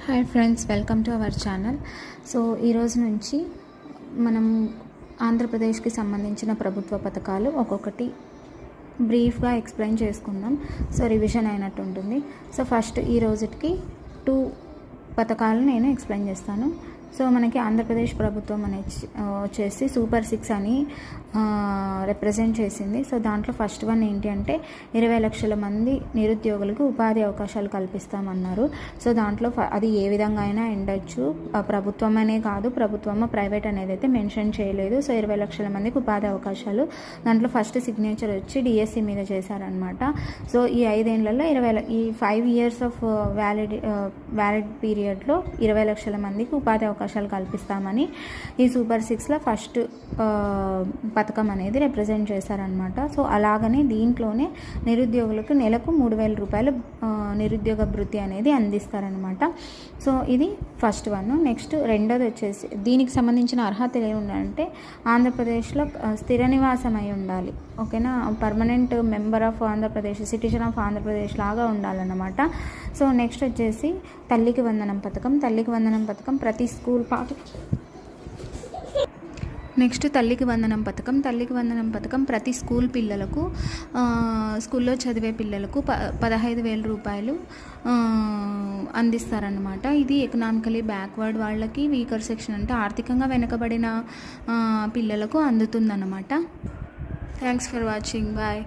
Hi friends, welcome to our channel. So ఈరోజు నుంచి మనం ఆంధ్రప్రదేశ్కి సంబంధించిన ప్రభుత్వ పథకాలు ఒక్కొక్కటి బ్రీఫ్గా ఎక్స్ప్లెయిన్ చేసుకుందాం. సో రివిజన్ అయినట్టు ఉంటుంది. సో ఫస్ట్ ఈ రోజుకి 2 పథకాలు నేను ఎక్స్ప్లెయిన్ చేస్తాను. సో మనకి ఆంధ్రప్రదేశ్ ప్రభుత్వం వచ్చేసి సూపర్ 6 అని రిప్రజెంట్ చేసింది. సో దాంట్లో ఫస్ట్ వన్ ఏంటి అంటే 20 లక్షల మంది నిరుద్యోగులకు ఉపాధి అవకాశాలు కల్పిస్తామన్నారు. సో దాంట్లో అది ఏ విధంగా అయినా ఎండొచ్చు, ప్రభుత్వం అనే కాదు, ప్రభుత్వమో ప్రైవేట్ అనేది అయితే మెన్షన్ చేయలేదు. సో 20 లక్షల మందికి ఉపాధి అవకాశాలు, దాంట్లో ఫస్ట్ సిగ్నేచర్ వచ్చి డిఎస్సి మీద చేశారనమాట. సో ఈ 5 ఏళ్లలో ఈ 5 years ఆఫ్ వ్యాలిడ్ పీరియడ్లో 20 లక్షల మందికి ఉపాధి అవకాశాలు కల్పిస్తామని ఈ సూపర్ 6లో ఫస్ట్ పథకం అనేది రిప్రజెంట్ చేశారనమాట. సో అలాగనే దీంట్లోనే నిరుద్యోగులకు నెలకు 3,000 రూపాయలు నిరుద్యోగ భృతి అనేది అందిస్తారనమాట. సో ఇది ఫస్ట్ వన్. నెక్స్ట్ రెండోది వచ్చేసి దీనికి సంబంధించిన అర్హతలు ఏముండాలంటే ఆంధ్రప్రదేశ్లో స్థిర నివాసం అయి ఉండాలి. ఓకేనా, permanent member of Andhra Pradesh, citizen of Andhra Pradesh లాగా ఉండాలన్నమాట. సో నెక్స్ట్ వచ్చేసి తల్లికి వందనం పథకం. తల్లికి వందనం పథకం ప్రతి స్కూల్ తల్లికి వందనం పథకం ప్రతి స్కూల్ పిల్లలకు, స్కూల్లో చదివే పిల్లలకు 15,000 రూపాయలు అందిస్తారన్నమాట. ఇది ఎకనామికలీ బ్యాక్వర్డ్ వాళ్ళకి, వీకర్ సెక్షన్ అంటే ఆర్థికంగా వెనుకబడిన పిల్లలకు అందుతుందన్నమాట. Thanks for watching. బాయ్.